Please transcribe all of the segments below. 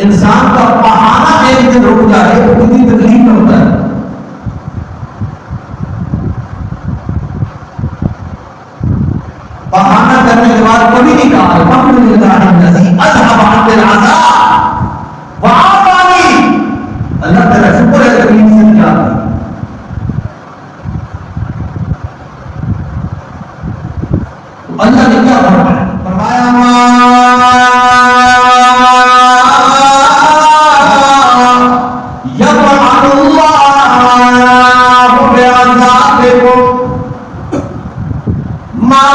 انسان کا بہانہ ایک دن رک جائے تو کتنی تکلیف میں ہوتا ہے. بہانہ کرنے کے بعد کبھی نہیں کہا الحمدللہ الذی اذھب عنی العذاب وعافانی. اللہ تعالیٰ شکر ہے تکلیف سے نجات دی. اللہ نے کیا فرمایا؟ فرمایا یفعل اللہ بعذابکم ما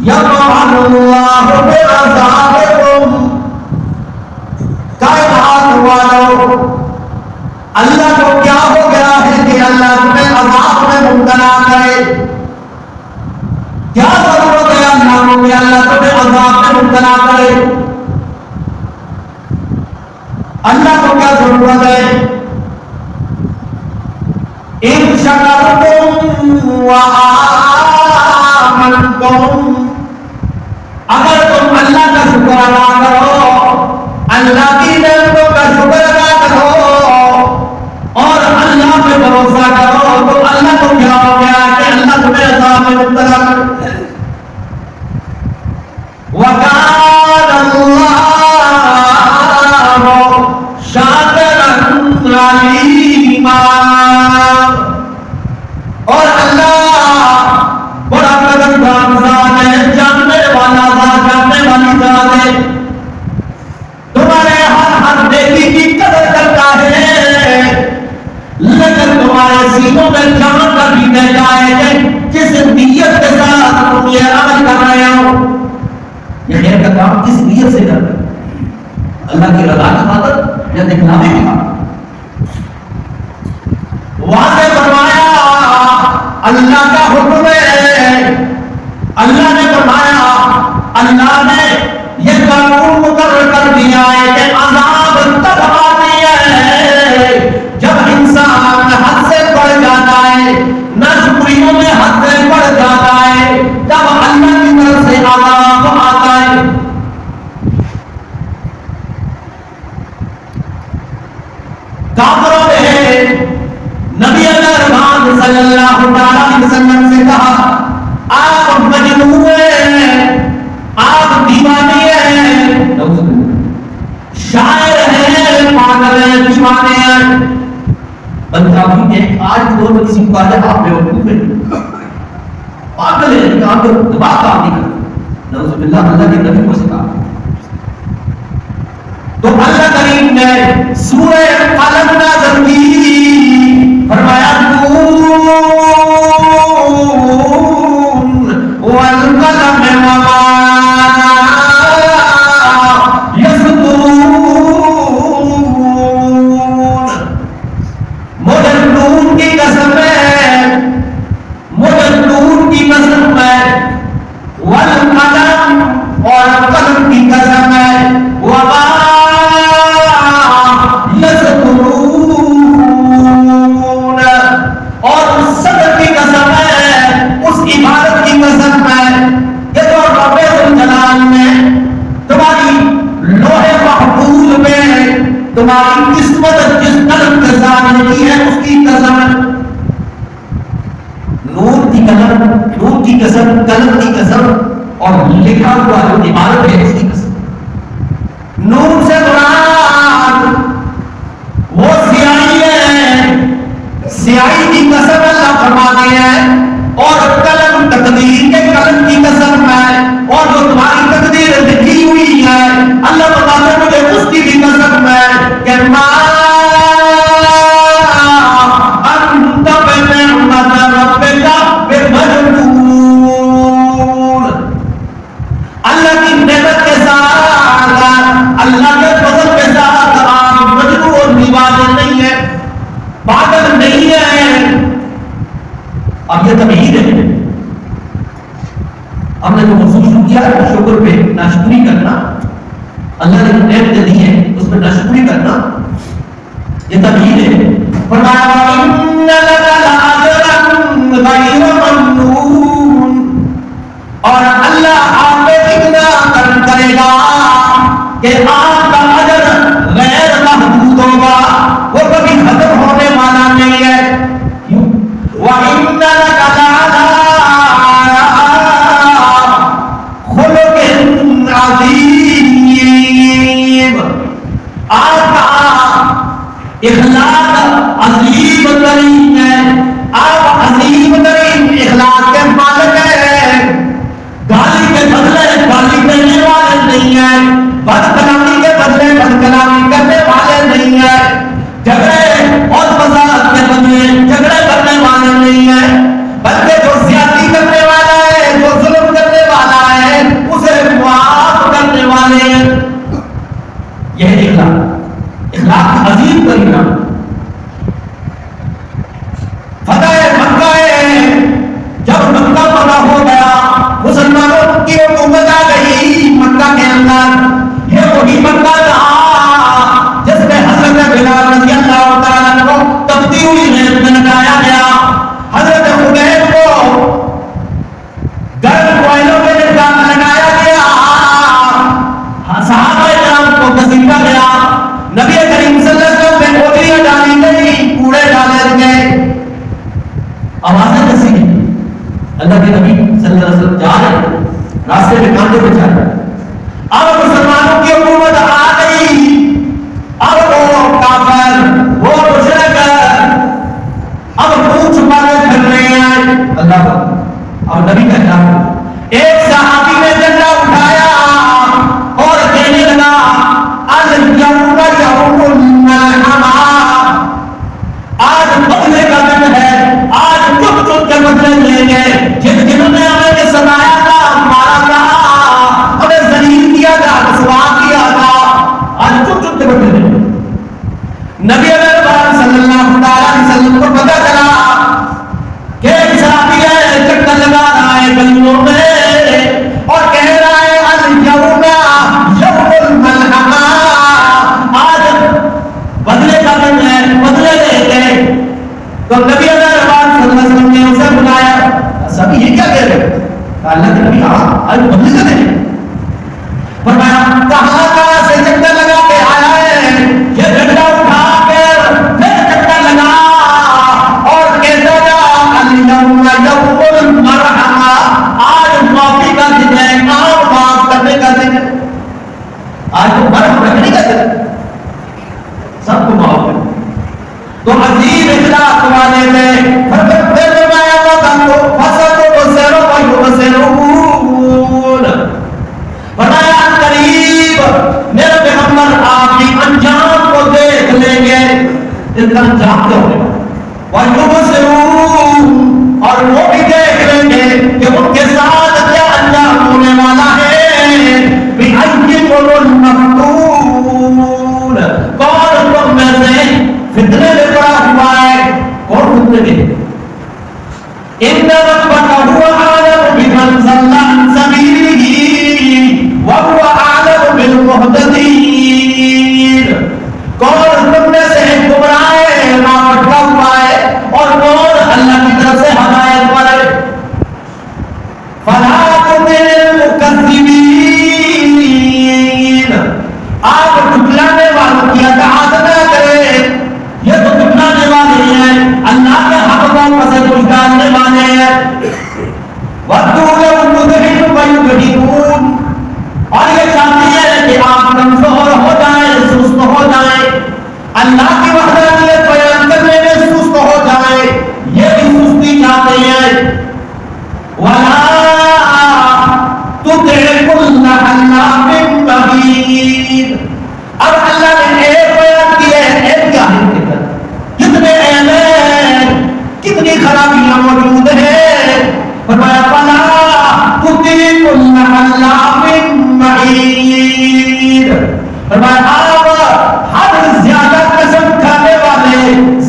یفعل اللہ بعذابکم. کائنات والو اللہ کو کیا ہو گیا ہے کہ اللہ تمہیں عذاب میں مبتلا کرے؟ کیا ضرورت ہے اللہ کو کہ اللہ تمہیں عذاب میں مبتلا کرے؟ اللہ کو کیا ضرورت ہے؟ ان شکرتم وآمنتم، اگر تم اللہ کا شکر ادا کرو، اللہ کی نعمتوں کا شکر ادا کرو اور اللہ پہ بھروسہ کرو تو اللہ کو کیا ہو گیا کہ اللہ تمہیں عذاب میں مبتلا کرے. وَكَانَ اللَّهُ شَاكِرًا عَلِيمًا، اور اللہ بڑا قدردان ذات ہے، جاننے والا ذات، جاننے والی ذات ہے. تمہارے ہر نیکی کی قدر کرتا ہے، لیکن تمہارے سینوں میں جان کر بھی نہیں جائے گا جس نیت کے ساتھ تم یہ عمل کر رہے ہو. یہ خیر کا کام کس نیت سے کر رہے ہو؟ اللہ کی رضا کی خاطر یا دکھلانے کی خاطر؟ واضح فرمایا اللہ کا حکم ہے. اللہ نے فرمایا، اللہ نے یہ قانون مقرر کر دیا ہے کہ عذاب تب آتی ہے جب انسان حد سے بڑھ جاتا ہے، ناشکریوں میں حد سے بڑھ جاتا ہے، جب اللہ کی طرف سے عذاب آتا ہے. کافروں نے نبی اکرم صلی اللہ علیہ وسلم سے کہا آپ مجنون ہیں، آپ دیوانے ہیں، شاعر ہیں، پاگل ہیں، دیوانے ہیں. پنجابی نے آج دور میں کسی کو کہا جائے آپ بیوقوف ہیں، پاگل ہیں، کہ آپ کو دبا کام نہیں کرتے. نعوذ باللہ، اللہ کے نبی کو سکھا. تو اللہ کریم نے سورہ قلم نازل کی، فرمایا نون والقلم وما یسطرون. مجھے نون کی قسم ہے، مجھے نون کی قسم ہے، والقلم اور قلم کی قسم ہے، وما اور اس صدر کی قسم ہے، اس عبادت کی قسم ہے کہ جو رب الجلال نے تمہاری لوح محفوظ میں تمہاری قسمت جس قلم کے ساتھ لکھی ہے اس کی قسم. نور کی قلم، نور کی قسم، قلم کی قسم اور لکھا ہوا جو عبادت ہے اس کی قسم. نور سے مراد وہ سیاہی ہے، سیاہی کی قسم اللہ فرماتے ہیں، اور قلم تقدیر کے قلم کی قسم ہے، اور جو تمہاری تقدیر لکھی ہوئی ہے اللہ بتاتے ہیں مجھے اس کی بھی قسم ہے کہ ما انت بنعمت ربک بمجنون. اللہ کی نعمت کے ساتھ، اللہ کے فضل کے ساتھ آپ مجنون اور دیوانے نہیں ہے، پاگل نہیں ہے. اب یہ تمہید ہے. ہم نے جو موضوع شروع کیا ہے شکر پہ ناشکری کرنا، اللہ نے جو نعمتیں دی ہیں اس پہ ناشکری کرنا، یہ تمہید ہے. فرمایا وَإِنَّ لَكَ لَأَجْرًا غَيْرَ مَمْنُونٍ، اور اللہ آپ پہ اتنا کہ آپ کا اجر غیر محدود ہوگا، وہ کبھی ختم ہونے والا نہیں ہے. کیوں؟ وَإِنَّ لَكَ لَعَلَىٰ خُلُقٍ عَظِيمٍ. آپ کا اخلاق عظیم ترین ہے، آپ عظیم ترین اخلاق کے مالک ہیں. گالی کے بدلے گالی دینے والے نہیں ہیں، بد کلامی کے بدلے بد کلامی کرنے والے نہیں ہیں، جھگڑے اور فساد کے بدلے جھگڑے کرنے والے نہیں ہیں، بلکہ جو زیادتی کرنے والا ہے، جو ظلم کرنے والا ہے، اسے معاف کرنے والے ہیں. یہ اخلاق عظیم ترین ہے. فتح مکہ ہے، جب مکہ فتح ہو گیا، مسلمانوں کی حکومت آ گئی مکہ کے اندر. یہ وہی مکہ تھا جس میں حضرت بلال رضی اللہ تعالیٰ عنہ کو تپتی ہوئی ریت میں لٹایا گیا، حضرت خبیب کو گرم کوئلوں میں لٹایا گیا، صحابہ کرام کو گھسیٹا گیا، نبی کریم صلی اللہ علیہ وسلم میں اوٹیاں ڈالی گئی، کوڑے ڈالے گئے. آوازیں کیسی ہیں؟ اللہ کے نبی صلی اللہ علیہ وسلم جا رہے ہیں، راستے میں کانٹے پہ چل رہے ہیں. اب مسلمانوں کی حکومت آ گئی، اب وہ کافر وہ مشرک اب منہ چھپا کے پھر رہے ہیں. اللہ کو اب نبی کا کام، ایک صحابی نے جھنڈا اٹھایا اور کہنے لگا اليوم یوم الملحمہ، آج بدلے کا دن ہے، آج چپ چپ کے بدلے لیں گے. جنہوں نے ہمیں ستایا تھا، مارا تھا، ہمیں ذلیل کیا تھا، رسوا کیا تھا، آج چپ چپ کے بدلے لیں گے. نبی صلی اللہ علیہ وسلم کو پتہ چلا کہ ایک صحابی ہے چکر لگا رہا ہے گلیوں میں اور کہہ رہا ہے اليوم یوم الملحمہ، آج بدلے کا دن ہے، بدلے لیں گے. تو نبی صلی اللہ علیہ وسلم نے اسے بلایا، سب یہ کیا کہہ رہے ہیں؟ اللہ کے نبی ہاں آج بدلے کا دن ہے. فرمایا کہاں سے چکر لگا کے آیا ہے؟ یہ ڈنڈا اٹھا کر پھر چکر لگا اور کہتا تھا اليوم یوم المرحمہ، آج معافی کا دن ہے، آپ معاف کرنے کا دن ہے، آج تو برف رکھنے کا دن ہے، سب کو معاف کرنے. تو عظیم اخلاق والے تھے. پھر فرمایا بتایا قریب میرے پیغمبر آپ کی انجام کو دیکھ لیں گے. ان کا انجام کیا ہوگا؟ اور وہ بھی دیکھ لیں گے کہ ان کے ساتھ کیا انجام ہونے والا ہے. کون تم میں سے فتنے میں پڑا ہوا ہے؟ کون فتنے میں؟ ان ربک هو اعلم بمن ضل عن سبیلہ وهو اعلم بالمهتدین. کون تم میں سے گمراہ ہے، راہ بھٹکا ہوا ہے، اور کون اللہ کی طرف سے ہدایت پر ہے. فلا تطع المکذبین، آپ جھٹلانے والوں کی اطاعت نہ کریں، یہ تو جھٹلانے والے ہیں، اللہ کے حق کو سے کچھ ڈالنے والے ہیں. وَدُّوا لَوْ تُدْهِنُ فَيُدْهِنُونَ، اور یہ چاہتی ہے کہ آپ کمزور ہو جائیں، سست ہو جائیں، اللہ کی وحدانیت بیان کرنے میں سست ہو جائیں، یہ بھی سستی چاہتے ہیں. وَلَا تُطِعْ كُلَّ حَلَّافٍ مَّهِينٍ. اب اللہ نے ایک بیان کی ہے، ایک جاہل کے در کتنے اعلان، کتنی خرابیاں موجود ہیں. فرمایا فَلَا تُطِعْ كُلَّ حَلَّافٍ مَّهِينٍ. فرمایا آپ حد زیادہ قسم کھانے والے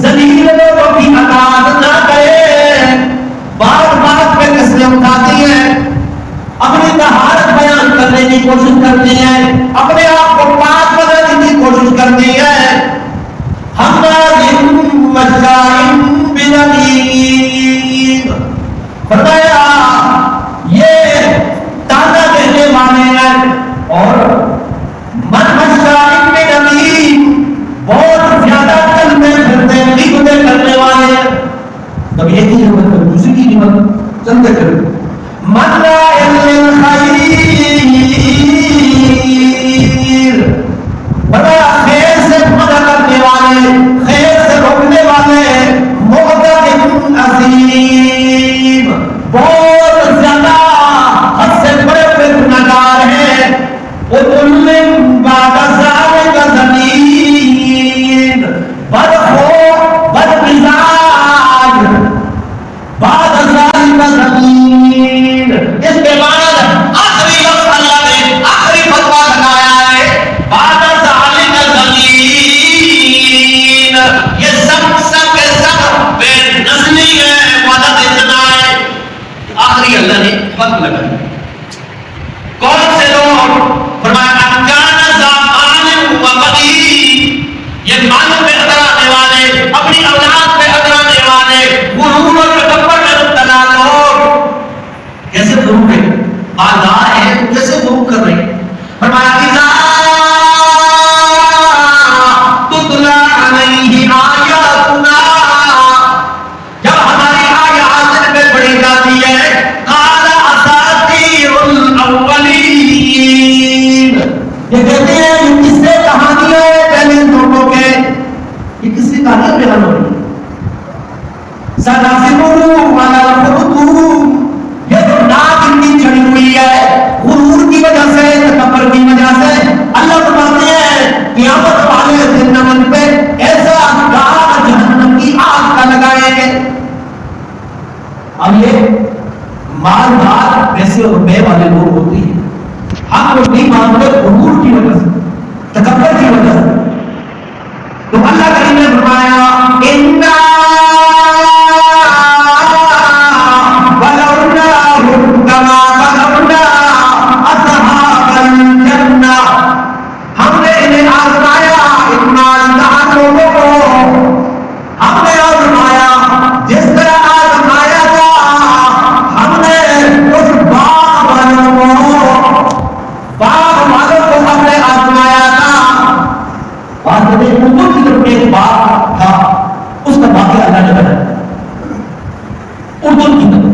ذلیل لوگوں کی اطاعت نہ کریں. بات بات پہ قسم کھاتی ہیں، اپنی طہارت بیان کرنے کی کوشش کرتی ہیں، اپنے آپ کو پاک بنانے کی کوشش کرتی ہیں. ہمارے مشاعر بنمیم. فرمایا یہ تانا کہنے والے ہیں اور من ذکر مناع للخیر، بڑا خیر سے منع کرنے والے، خیر سے روکنے والے، معتد عظیم، بہت زیادہ حد سے بڑے بڑے گناہگار ہیں، عتل بعد ذلک زنیم، بدخو بدمزاج، بعد ذلک زنیم۔ اس کے بعد آخری لفظ اللہ نے آخری فتویٰ لگایا ہے، بعد ذلک زنیم، یہ سب کے سب بے نسلی ہے، ولد زنا ہے۔ آخری اللہ نے فتویٰ لگایا کون سے لوگ؟ فرمایا انکان زمان و بغی، یہ مالوں پہ اترانے والے، اپنی اولاد پہ اترانے والے، غرور اور تکبر میں مبتلا لوگ۔ کیسے غرور ہے؟ مالدار ہے تو کیسے غرور کر رہے ہیں؟ فرمایا اذا تتلی علیہ آیاتنا، جب ہماری آیات ان پہ پڑھی جاتی ہے، قال اساطیر الاولین، یہ کہتے ہیں یہ کس سے کہانیاں ہیں پہلے لوگوں کے، یہ کس سے کہانیاں بیان ہو رہی ہیں؟ سناسبہ علی الخرطوم، یہ تو ناک ان کی چڑھی ہوئی ہے، غرور کی وجہ سے، تکبر کی وجہ سے۔ اللہ فرماتے ہیں قیامت والے دن ان پہ ایسا داغ جہنم کی آگ کا لگائیں گے۔ اب یہ مالدار پیسے اور روپے والے لوگ ہوتے ہیں، حق کو نہیں مانتے غرور کی وجہ سے، تکبر کی وجہ سے۔ تو اللہ کریم نے فرمایا اِنَّا بَلَوْنَاهُمْ كَمَا بَلَوْنَا أَصْحَابَ الْجَنَّةِ، ہم نے انہیں آزمایا، ان مالدار لوگوں کو ہم نے آزمایا جس طرح آزمایا تھا ہم نے اس باغ والوں کو ہم نے آزمایا تھا۔ واقعی اردو کی طرف ایک باغ تھا، اس کا واقعہ اللہ نے بتایا اردو کی طرف،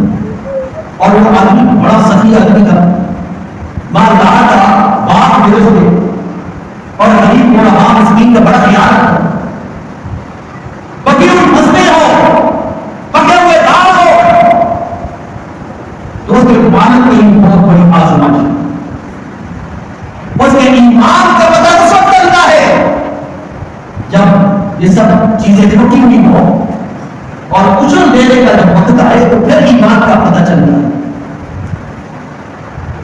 اور وہ آدمی بڑا سخی آدمی تھا، مالدار تھا، باغ گرفت ہوئے، اور غریب کو رہا مسکین کا بڑا خیال تھا۔ پکی ہوئی فصلیں ہو، پکے ہوئے باغ ہو، تو اس کے مالک کی بہت بڑی آزمائش ہے۔ اس کے ایمان کا پتہ اس وقت چلتا ہے جب یہ سب چیزیں رکی ہوئی ہو اور اچھل دینے کا جب وقت آئے تو پھر ایمان کا پتہ چلتا ہے۔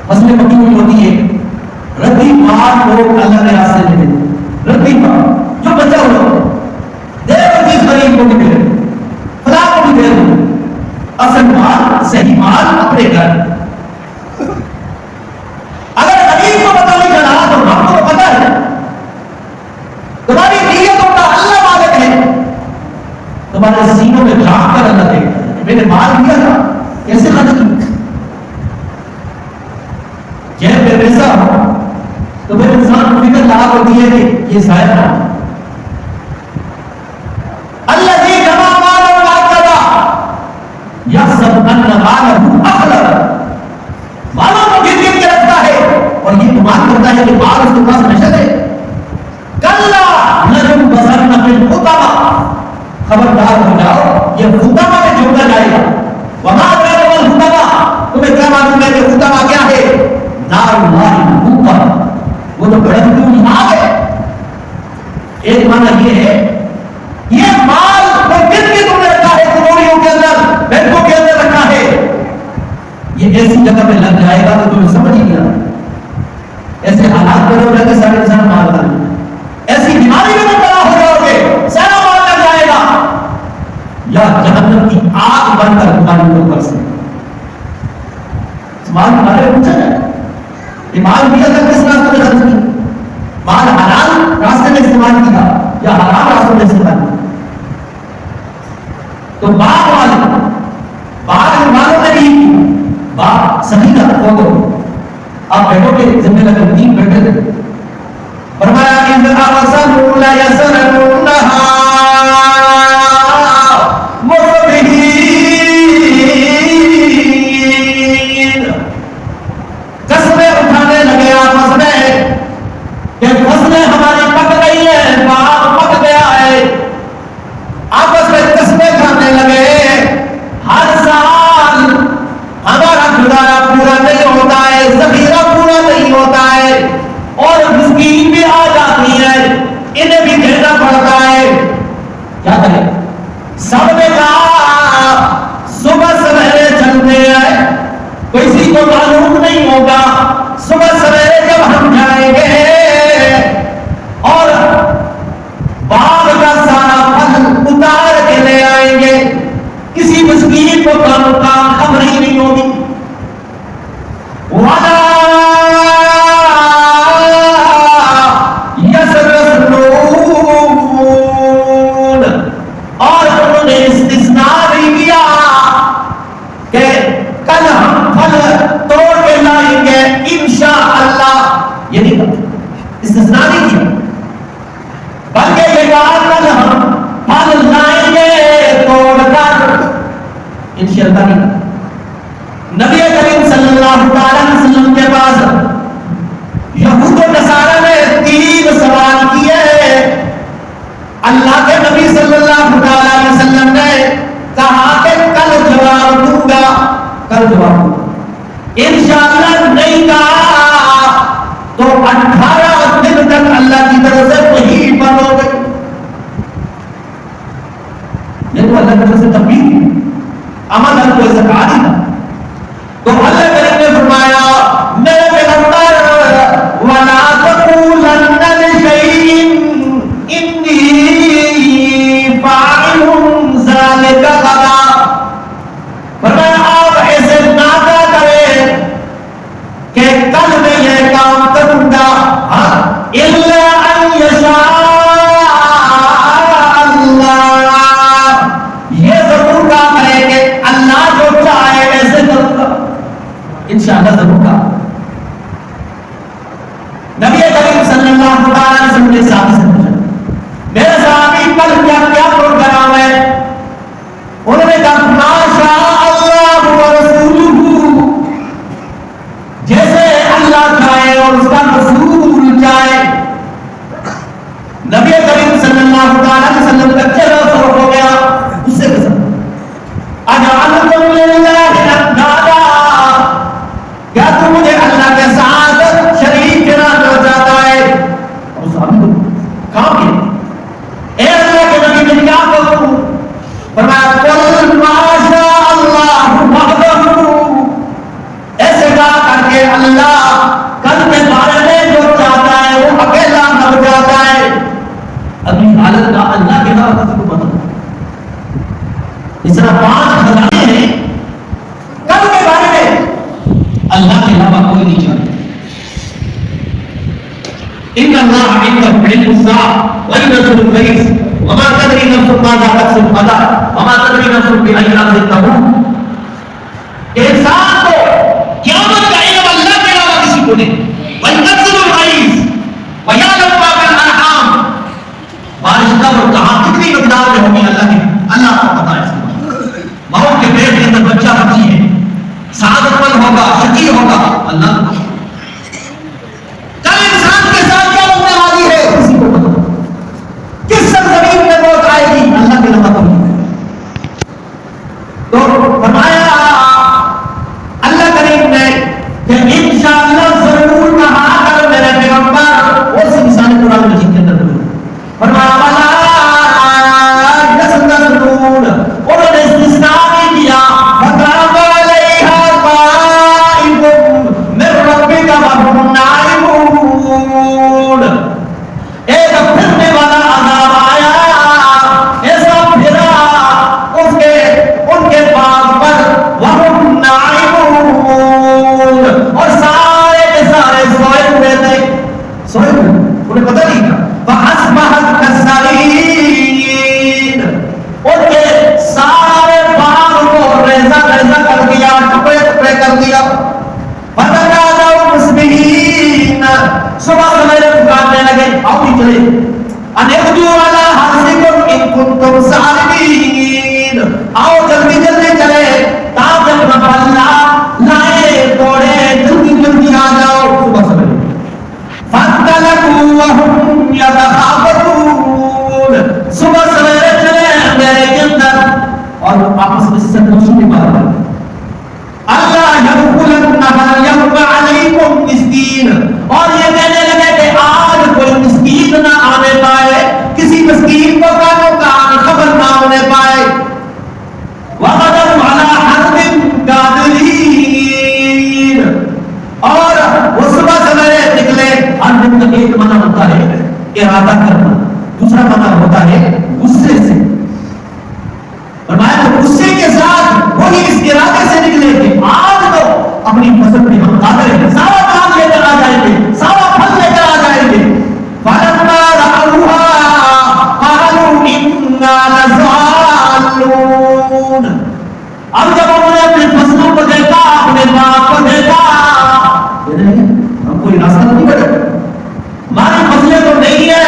فصلیں پکی ہوئی ہوتی ہے، ردی مال لوگ اللہ کے راستے میں دیتے، ردی مال جو بچا ہوا دے دو، جس غریب کو بھی دے دو، فلاں کو بھی دے دو، اصل مال صحیح مال اپنے گھر۔ اگر غریب کو پتہ نہیں چلا تو ہم کو پتہ ہے، تمہاری نیتوں کا اللہ مالک ہے، تمہارے سینوں میں جھانک کر اللہ دیکھتا ہے میں نے مال دیا تھا کیسے خرچ کیا۔ جیب میں پیسہ ہو تو پھر انسان کو فکر لاحق ہوتی ہے کہ یہ ضائع نہ ہو۔ الذی جمع مالا وعددا یحسب ان مالہ اخلد، مالوں کو گر گر کے رکھتا ہے اور یہ گمان کرتا ہے کہ مال اس کے پاس نشر ہے۔ کلا لینبذن فی الحطمہ، خبردار ہو جاؤ یہ حطمہ میں جھونکا جائے گا۔ وما ادراک ما الحطمہ، تمہیں کیا معلوم ہے کہ حطمہ کیا ہے؟ نار اللہ الموقدہ، وہ تو بھڑکتی ہوئی آگ ہے۔ ایک معنی یہ ہے یہ مال وہ گر کے تم نے رکھا ہے، کموریوں کے اندر، بینکوں کے اندر رکھا ہے، یہ ایسی جگہ پہ لگ جائے گا تو تمہیں سمجھ ہی نہیں آتا۔ ایسے حالات میں ہو جائے گا سارے انسان مال کر لیں، ایسی بیماری میں مبتلا ہو جاؤ گے سارا مال لگ جائے گا، یا جہنم کی آگ بن کر تمہاری اوپر سے۔ مال کے بارے میں پوچھا جائے یہ مال دیا تھا کس راستے میں خرچ کیا؟ مال حلال راستے میں استعمال کیا یا حرام راستے میں استعمال کیا؟ تو باغ والے والوں نے بھی باغ صحیح تھا، آپ بیٹھو کے ذمہ لگے 3 بیٹھے تھے، فرمایا اذ ارسلوا لیسرنها مصبحین، پورا نہیں ہوتا ہے، ذخیرہ پورا نہیں ہوتا ہے، اور مسکین بھی آ جاتی ہے، انہیں بھی دینا پڑتا ہے. کیا کریں؟ سب نے کہا صبح سویرے چلتے ہیں، کسی کو معلوم نہیں ہوگا. صبح سویرے جب ہم جائیں گے اور باغ کا سارا پھل اتار کے لے آئیں گے، کسی مسکین کو کام خبر ہی نہیں ہوگی. اور انہوں نے استثناء بھی کیا کہ کل ہم پھل توڑ کے لائیں گے انشاءاللہ. یہ نہیں استثناء نہیں کیا، بلکہ یہ کہا کل ہم پھل لائیں گے توڑ کر انشاءاللہ نہیں. نبی کریم صلی اللہ علیہ وسلم کے پاس یہود و نصارہ نے 3 سوال کیے. اللہ کے نبی صلی اللہ علیہ وسلم نے کہا کہ کل جواب دوں گا، کل جواب دوں گا. انشاءاللہ نہیں کہا تو 18 دن تک اللہ کی طرف سے وہی بند ہو گئی. یہ تو اللہ کی طرف سے تبلیغ عمل ہے، کوئی زکات نہیں تھا. تو اللہ کریم نے فرمایا میرے پیغمبر وَلَا تَقُولَنَّ لِشَيْءٍ إِنِّي فَاعِلٌ ذَلِكَ غَدًا. فرمایا آپ ایسے نہ کریں کہ کل میں یہ کام کروں گا، إِلَّا أَن يَشَاءَ اللَّهُ. یہ ضرور کام ہے کہ اللہ جو چاہے ویسے کروں گا، انشاءاللہ ضرور کام. نبی کریم صلی اللہ علیہ وسلم نے صحابی سے پوچھا میرے صحابی کل کیا پروگرام ہے؟ انہوں نے کہا ما شاء اللہ ورسولہ، جیسے اللہ چاہے اور اس کا رسول چاہے. نبی کریم صلی اللہ علیہ وسلم کا چہرہ سرخ ہو گیا اس سے قسم اجعلتم للہ اندادا، کیا تم مجھے اللہ کے ساتھ شریک ٹھہرانا چاہتا ہے؟ اور صحابی کو کام کیا، اے اللہ کے نبی میں کیا کروں؟ فرمایا قل ما شاء اللہ وحدہ، ایسے کہا کر کے اللہ کل کے بارے میں جو چاہتا ہے وہ اکیلا ہو جاتا ہے. ابھی حالت کا اللہ کے علاوہ کسی کو پتہ نہیں. اس طرح 5 خزانے ہیں کل کے بارے میں اللہ کے علاوہ کوئی نہیں جانتا. ان اللہ عنده علم الساعة وينزل الغيث وما تدري نفس ماذا تكسب غدا وما تدري نفس بأي أرض تموت. انسان کو قیامت کا علم اللہ کے علاوہ کسی کو نہیں. وينزل الغيث ويعلم ما في الأرحام، بارش کب اور کہاں کتنی مقدار میں ہوگی اللہ کو پتہ ہے. ماں کے پیٹ کے اندر بچہ بچی ہے، سعادت مند ہوگا شقی ہوگا، اللہ کو. کل انسان کے ساتھ کیا ہونے والی ہے کسی کو پتہ نہیں. کس سرزمین میں موت آئے گی اللہ کے علاوہ کوئی نہیں. تو فرمایا اللہ کریم نے کہ انشاءاللہ ضرور کہا اگر میرے پیغمبر اس انسان قرآن مجید کے اندر فرمایا والا یستثنون، انہوں نے استثناء نہیں کیا. فَقَامَ عَلَيْهَا طَائِفٌ مِّن رَّبِّكَ وَهُمْ نَائِمُونَ. ایک پھرنے والا عذاب آیا، ایسا پھرا ان کے باغ پر وَهُمْ نَائِمُونَ، اور سارے کے سارے سوئے ہوئے تھے. سوئے ہوئے انہیں پتہ نہیں تھا. فَأَصْبَحَتْ كَالصَّرِيمِ، ان کے سارے باغ کو ریزہ ریزہ کر دیا، ٹکڑے ٹکڑے کر دیا. فَتَنَادَوْا مُصْبِحِينَ، صبح سویرے پکارنے لگے آؤ بھی چلے. أَنِ اغْدُوا عَلَىٰ حَرْثِكُمْ إِن كُنتُمْ صَارِمِينَ، آؤ جلدی جلدی چلے تاکہ اللہ لائے دوڑے جلدی جلدی آ جاؤ. صبح سویرے فَانْطَلَقُوا وَهُمْ يَتَخَافَتُونَ، صبح سویرے چلے اندھیرے کے اندر اور آپس میں سب کچھ نہیں بات. اللہ يَدْخُلَنَّ اور یہ کہنے لگے کہ آج کوئی مسکین نہ آنے پائے، کسی مسکین کو کانوں کان خبر نہ ہونے پائے. وَغَدَوْا عَلَىٰ حَرْدٍ قَادِرِينَ، اور وہ صبح سویرے نکلے. ہر دن کا ایک معنی ہوتا ہے ارادہ کرنا، دوسرا معنی ہوتا ہے غصے سے. فرمایا تو غصے کے ساتھ وہی اس ارادے سے نکلے کہ آج تو اپنی فصل پہ ہم قادر ہیں، سارا کام لے کر آ جائیں گے، سارا پھل لے کر آ جائیں گے. فَلَمَّا رَأَوْهَا قَالُوا إِنَّا لَضَالُّونَ، اب جب انہوں نے اپنی فصلوں کو دیکھا، اپنے باغ کو دیکھا، ہم کوئی راستہ نہیں بڑھے، ہماری فصلیں تو نہیں ہے،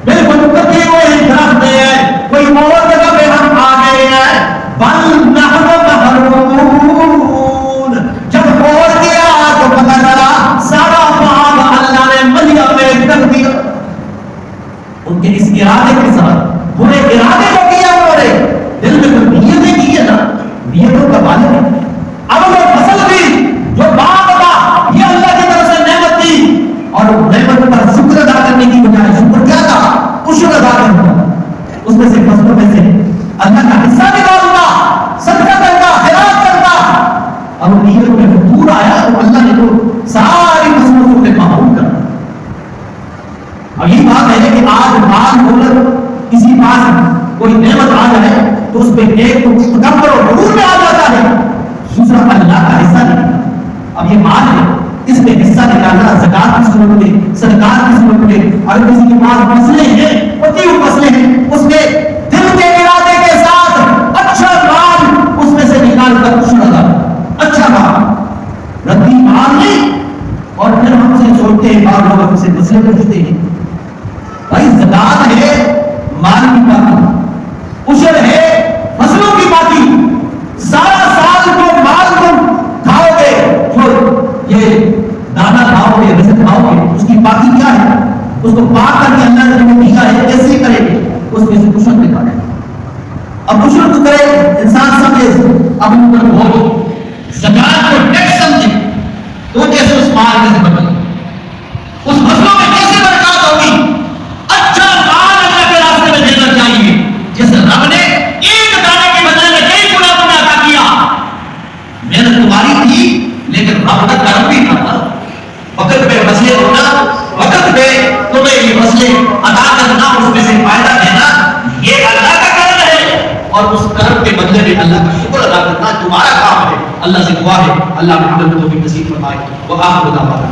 بالکل کٹے ہوئے درخت ہیں، کوئی اور جگہ پہ ہم آ گئے ہیں. بل نحن محرومون، جب اور گیا تو پتہ چلا سارا باغ اللہ نے ملیا میں کر دیا. ان کے اس ارادے کے ساتھ برے ارادے کو کیا انہوں نے، دل میں کوئی نیتیں کی ہے نا، نیتوں کا مالک ہے. اب وہ فصل بھی جو باغ تھا یہ اللہ کی طرف سے نعمت تھی، اور نعمت پر شکر ادا کرنے کی بجائے شکر کیا تھا؟ عشر ادا کرنا. اس میں سے فصلوں میں سے اللہ کا حصہ نکالنا، صدقہ کرنا، خیرات کرنا. اب نیتوں میں دور آیا تو اللہ نے تو ساری فصلوں کو محروم کر دیا. اب یہ بات ہے کہ آج مال دولت کسی پاس کوئی نعمت آ جائے تو اس پہ ایک تو تکبر اور غرور میں آ جاتا ہے، دوسرا اللہ کا حصہ نکالنا. اب یہ مال ہے، اس میں حصہ نکالنا، زکات کی صورت میں، صدقات کی صورت میں. اگر کسی کے پاس فصلیں ہیں، پتی ہوئی فصلیں ہیں، اس میں دل کے ارادے کے ساتھ اچھا مال اس میں سے نکال کر عشر ادا، اچھا مال، ردی مال نہیں. اور پھر ہم سے سوچتے ہیں، بعض لوگ ہم سے مسئلے پوچھتے ہیں، بھائی زکات ہے مال کی پاکی، عشر ہے فصلوں کی پاکی، سارا سال جو مال تم کھاؤ گے، جو یہ دانا کھاؤ گے، رزق کھاؤ گے، اس کی پاکی کیا ہے؟ اس کو پاک کر کے اللہ نے تمہیں دیا ہے، کیسے کریں گے؟ اس میں سے عشر نکالیں. اب عشر تو کرے انسان سمجھے اپنے اوپر بہت زکات کو ٹیکس سمجھے تو کیسے اس مال میں سے بچے، اس فصلوں میں کیسے برکات ہوگی؟ اچھا مال اللہ کے راستے میں دینا چاہیے. جس رب نے ایک دانے کے بدلے میں کئی گنا تمہیں عطا کیا، محنت تمہاری تھی لیکن رب کا کرم بھی تھا. وقت پہ فصلیں ہونا، وقت پہ تمہیں یہ فصلیں ادا کرنا، اس میں سے فائدہ دینا، یہ اللہ کا کرم ہے. اور اس کرم کے بدلے میں اللہ کا شکر ادا کرنا تمہارا کام ہے. اللہ سے دعا ہے اللہ محمد کو بھی نصیب فرمائے. وآخر دعوانا